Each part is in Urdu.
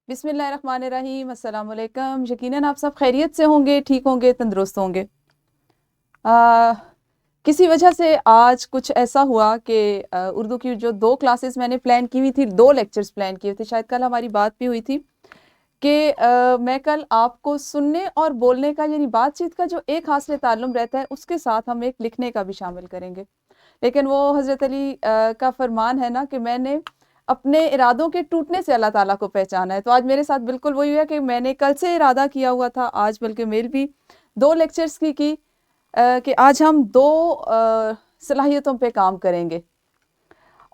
بسم اللہ الرحمن الرحیم، السلام علیکم۔ یقیناً آپ سب خیریت سے ہوں گے، ٹھیک ہوں گے، تندرست ہوں گے۔ کسی وجہ سے آج کچھ ایسا ہوا کہ اردو کی جو 2 کلاسز میں نے پلان کی ہوئی تھی، 2 لیکچرز پلان کیے تھے، شاید کل ہماری بات بھی ہوئی تھی کہ میں کل آپ کو سننے اور بولنے کا یعنی بات چیت کا جو ایک حاصل تعلم رہتا ہے اس کے ساتھ ہم ایک لکھنے کا بھی شامل کریں گے، لیکن وہ حضرت علی کا فرمان ہے نا کہ میں نے اپنے ارادوں کے ٹوٹنے سے اللہ تعالیٰ کو پہچانا ہے۔ تو آج میرے ساتھ بالکل وہی ہے کہ میں نے کل سے ارادہ کیا ہوا تھا، آج بلکہ میل بھی 2 لیکچرز کی کہ آج ہم 2 صلاحیتوں پہ کام کریں گے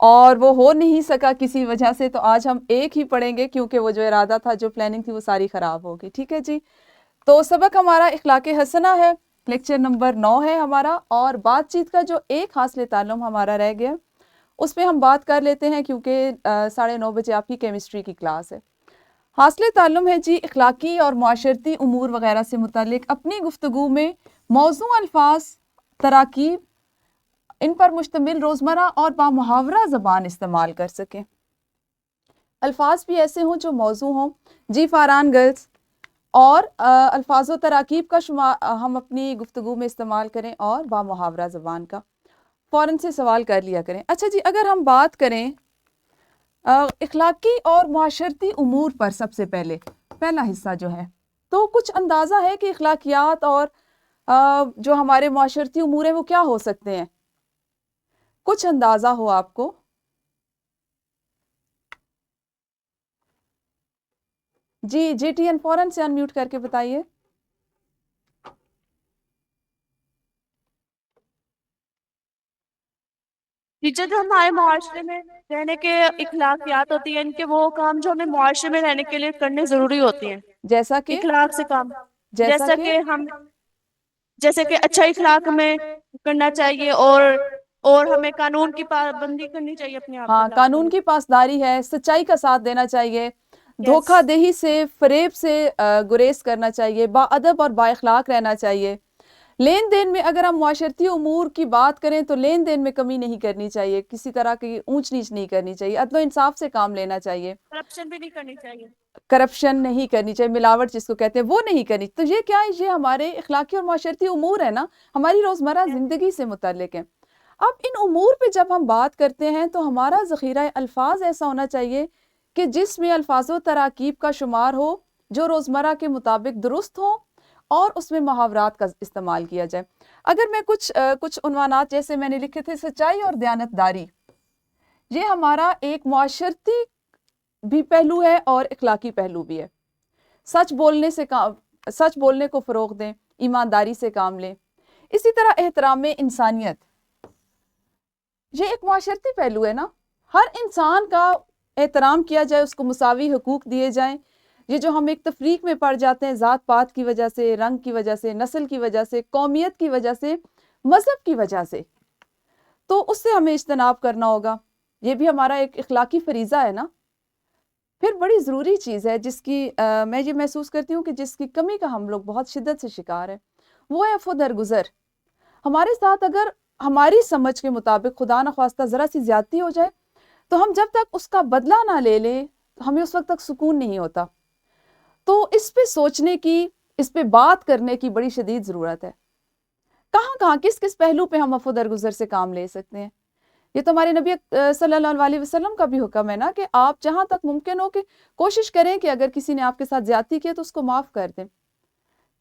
اور وہ ہو نہیں سکا کسی وجہ سے، تو آج ہم ایک ہی پڑھیں گے کیونکہ وہ جو ارادہ تھا، جو پلاننگ تھی، وہ ساری خراب ہوگی۔ ٹھیک ہے جی، تو سبق ہمارا اخلاق حسنہ ہے، لیکچر نمبر 9 ہے ہمارا، اور بات چیت کا جو ایک حاصل تعلم ہمارا رہ گیا اس پہ ہم بات کر لیتے ہیں کیونکہ 9:30 بجے آپ کی کیمسٹری کی کلاس ہے۔ حاصل تعلم ہے جی اخلاقی اور معاشرتی امور وغیرہ سے متعلق اپنی گفتگو میں موضوع الفاظ، تراکیب، ان پر مشتمل روزمرہ اور بامحاورہ زبان استعمال کر سکیں۔ الفاظ بھی ایسے ہوں جو موضوع ہوں، جی فاران گرلز، اور الفاظ و تراکیب کا ہم اپنی گفتگو میں استعمال کریں اور بامحاورہ زبان کا فوراً سے سوال کر لیا کریں۔ اچھا جی، اگر ہم بات کریں اخلاقی اور معاشرتی امور پر، سب سے پہلا حصہ جو ہے، تو کچھ اندازہ ہے کہ اخلاقیات اور جو ہمارے معاشرتی امور ہیں وہ کیا ہو سکتے ہیں؟ کچھ اندازہ ہو آپ کو؟ جی جی ٹی این فوراً سے انمیوٹ کر کے بتائیے۔ ٹیچر، جو ہمارے معاشرے میں رہنے کے اخلاقیات ہوتی ہیں، ان کے وہ کام جو ہمیں معاشرے میں رہنے کے لیے کرنے ضروری ہوتی ہیں۔ جیسا کہ اخلاق سے کام، جیسا جیسا کہ کہ ہم جیسے کہ اچھا اخلاق ہمیں کرنا چاہیے، اور ہمیں قانون کی پابندی کرنی چاہیے اپنے آپ پہ، ہاں، اللہ قانون کی پاسداری ہے، سچائی کا ساتھ دینا چاہیے، یس دھوکہ دہی سے، فریب سے گریز کرنا چاہیے، با ادب اور با اخلاق رہنا چاہیے۔ لین دین میں اگر ہم معاشرتی امور کی بات کریں تو لین دین میں کمی نہیں کرنی چاہیے، کسی طرح کی اونچ نیچ نہیں کرنی چاہیے، عدل و انصاف سے کام لینا چاہیے، کرپشن بھی نہیں کرنی چاہیے۔ کرپشن نہیں کرنی چاہیے، ملاوٹ جس کو کہتے ہیں وہ نہیں کرنی۔ تو یہ کیا ہے؟ یہ ہمارے اخلاقی اور معاشرتی امور ہے نا، ہماری روزمرہ زندگی سے متعلق ہیں۔ اب ان امور پہ جب ہم بات کرتے ہیں تو ہمارا ذخیرہ الفاظ ایسا ہونا چاہیے کہ جس میں الفاظ و تراکیب کا شمار ہو جو روزمرہ کے مطابق درست ہو، اور اس میں محاورات کا استعمال کیا جائے۔ اگر میں کچھ عنوانات جیسے میں نے لکھے تھے، سچائی اور دیانتداری، یہ ہمارا ایک معاشرتی بھی پہلو ہے اور اخلاقی پہلو بھی ہے۔ سچ بولنے کو فروغ دیں، ایمانداری سے کام لیں۔ اسی طرح احترام انسانیت، یہ ایک معاشرتی پہلو ہے نا، ہر انسان کا احترام کیا جائے، اس کو مساوی حقوق دیے جائیں۔ یہ جو ہم ایک تفریق میں پڑ جاتے ہیں ذات پات کی وجہ سے، رنگ کی وجہ سے، نسل کی وجہ سے، قومیت کی وجہ سے، مذہب کی وجہ سے، تو اس سے ہمیں اجتناب کرنا ہوگا۔ یہ بھی ہمارا ایک اخلاقی فریضہ ہے نا۔ پھر بڑی ضروری چیز ہے جس کی میں یہ محسوس کرتی ہوں کہ جس کی کمی کا ہم لوگ بہت شدت سے شکار ہے، وہ ہے عفو درگزر۔ ہمارے ساتھ اگر ہماری سمجھ کے مطابق خدا نخواستہ ذرا سی زیادتی ہو جائے تو ہم جب تک اس کا بدلہ نہ لے لیں ہمیں اس وقت تک سکون نہیں ہوتا۔ تو اس پہ سوچنے کی، اس پہ بات کرنے کی بڑی شدید ضرورت ہے۔ کہاں کس کس پہلو پہ ہم عفو درگزر سے کام لے سکتے ہیں؟ یہ تو ہمارے نبی صلی اللہ علیہ وسلم کا بھی حکم ہے نا کہ آپ جہاں تک ممکن ہو کہ کوشش کریں کہ اگر کسی نے آپ کے ساتھ زیادتی کی تو اس کو معاف کر دیں،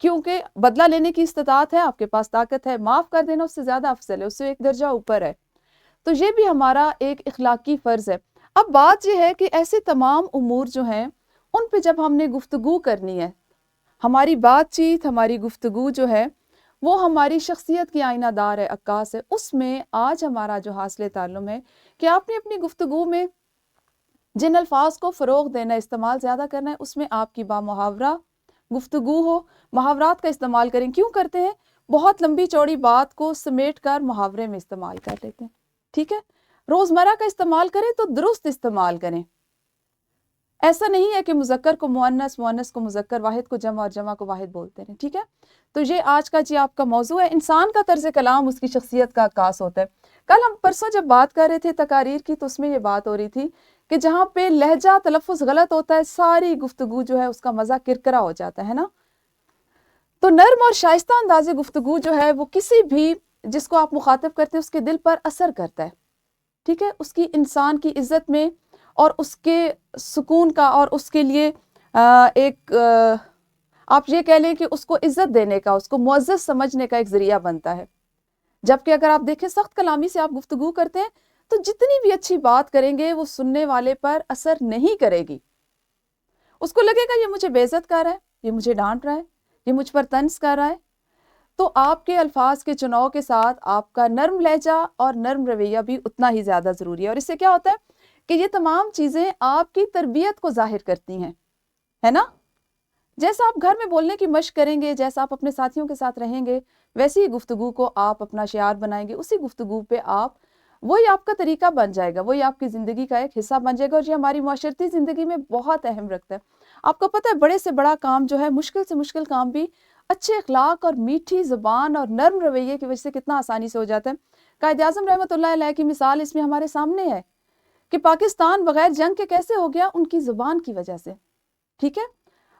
کیونکہ بدلہ لینے کی استطاعت ہے، آپ کے پاس طاقت ہے، معاف کر دینا اس سے زیادہ افضل ہے، اس سے ایک درجہ اوپر ہے۔ تو یہ بھی ہمارا ایک اخلاقی فرض ہے۔ اب بات یہ ہے کہ ایسے تمام امور جو ہیں ان پہ جب ہم نے گفتگو کرنی ہے، ہماری بات چیت، ہماری گفتگو جو ہے وہ ہماری شخصیت کی آئینہ دار ہے، عکاس ہے۔ اس میں آج ہمارا جو حاصل تعلم ہے کہ آپ نے اپنی گفتگو میں جن الفاظ کو فروغ دینا، استعمال زیادہ کرنا ہے، اس میں آپ کی بامحاورہ گفتگو ہو، محاورات کا استعمال کریں۔ کیوں کرتے ہیں؟ بہت لمبی چوڑی بات کو سمیٹ کر محاورے میں استعمال کر لیتے ہیں۔ ٹھیک ہے، روزمرہ کا استعمال کریں تو درست استعمال کریں۔ ایسا نہیں ہے کہ مذکر کو مؤنث، مؤنث کو مذکر، واحد کو جمع اور جمع کو واحد بولتے ہیں۔ ٹھیک ہے، تو یہ آج کا جی آپ کا موضوع ہے، انسان کا طرز کلام اس کی شخصیت کا عکاس ہوتا ہے۔ کل ہم پرسوں جب بات کر رہے تھے تقاریر کی تو اس میں یہ بات ہو رہی تھی کہ جہاں پہ لہجہ تلفظ غلط ہوتا ہے ساری گفتگو جو ہے اس کا مزہ کرکرا ہو جاتا ہے نا. تو نرم اور شائستہ انداز گفتگو جو ہے وہ کسی بھی جس کو آپ مخاطب کرتے ہیں اس کے دل پر اثر کرتا ہے. ٹھیک ہے, اس کی انسان کی عزت میں اور اس کے سکون کا اور اس کے لیے ایک آپ یہ کہہ لیں کہ اس کو عزت دینے کا, اس کو معزز سمجھنے کا ایک ذریعہ بنتا ہے. جبکہ اگر آپ دیکھیں سخت کلامی سے آپ گفتگو کرتے ہیں تو جتنی بھی اچھی بات کریں گے وہ سننے والے پر اثر نہیں کرے گی. اس کو لگے گا یہ مجھے بے عزت کر رہا ہے, یہ مجھے ڈانٹ رہا ہے, یہ مجھ پر طنز کر رہا ہے. تو آپ کے الفاظ کے چناؤ کے ساتھ آپ کا نرم لہجہ اور نرم رویہ بھی اتنا ہی زیادہ ضروری ہے. اور اس سے کیا ہوتا ہے کہ یہ تمام چیزیں آپ کی تربیت کو ظاہر کرتی ہیں, ہے نا. جیسا آپ گھر میں بولنے کی مشق کریں گے, جیسا آپ اپنے ساتھیوں کے ساتھ رہیں گے, ویسی ہی گفتگو کو آپ اپنا شعار بنائیں گے. اسی گفتگو پہ وہی آپ کا طریقہ بن جائے گا, وہی آپ کی زندگی کا ایک حصہ بن جائے گا. اور یہ ہماری معاشرتی زندگی میں بہت اہم رکھتا ہے. آپ کو پتہ ہے بڑے سے بڑا کام جو ہے, مشکل سے مشکل کام بھی اچھے اخلاق اور میٹھی زبان اور نرم رویے کی وجہ سے کتنا آسانی سے ہو جاتا ہے. قائد اعظم رحمۃ اللہ علیہ کی مثال اس میں ہمارے سامنے ہے کہ پاکستان بغیر جنگ کے کیسے ہو گیا, ان کی زبان کی وجہ سے. ٹھیک ہے.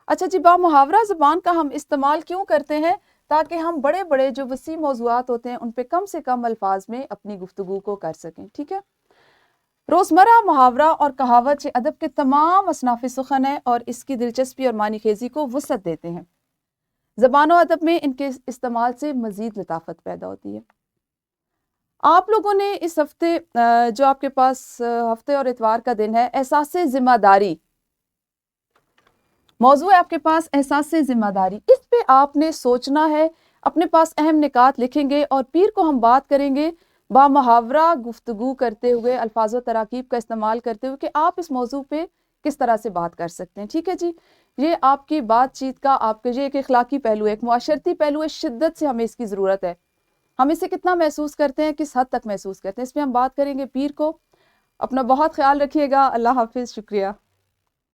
اچھا جی, محاورہ زبان کا ہم استعمال کیوں کرتے ہیں؟ تاکہ ہم بڑے بڑے جو وسیع موضوعات ہوتے ہیں ان پہ کم سے کم الفاظ میں اپنی گفتگو کو کر سکیں. ٹھیک ہے. روزمرہ محاورہ اور کہاوت ادب کے تمام اصناف سخن ہیں اور اس کی دلچسپی اور معنی خیزی کو وسعت دیتے ہیں. زبان و ادب میں ان کے استعمال سے مزید لطافت پیدا ہوتی ہے. آپ لوگوں نے اس ہفتے جو آپ کے پاس ہفتے اور اتوار کا دن ہے, احساس ذمہ داری موضوع ہے آپ کے پاس, احساس ذمہ داری. اس پہ آپ نے سوچنا ہے, اپنے پاس اہم نکات لکھیں گے اور پیر کو ہم بات کریں گے با محاورہ گفتگو کرتے ہوئے, الفاظ و تراکیب کا استعمال کرتے ہوئے کہ آپ اس موضوع پہ کس طرح سے بات کر سکتے ہیں. ٹھیک ہے جی. یہ آپ کی بات چیت کا آپ کے ایک اخلاقی پہلو ہے, ایک معاشرتی پہلو ہے. شدت سے ہمیں اس کی ضرورت ہے. ہم اسے کتنا محسوس کرتے ہیں, کس حد تک محسوس کرتے ہیں, اس میں ہم بات کریں گے پیر کو. اپنا بہت خیال رکھیے گا. اللہ حافظ. شکریہ.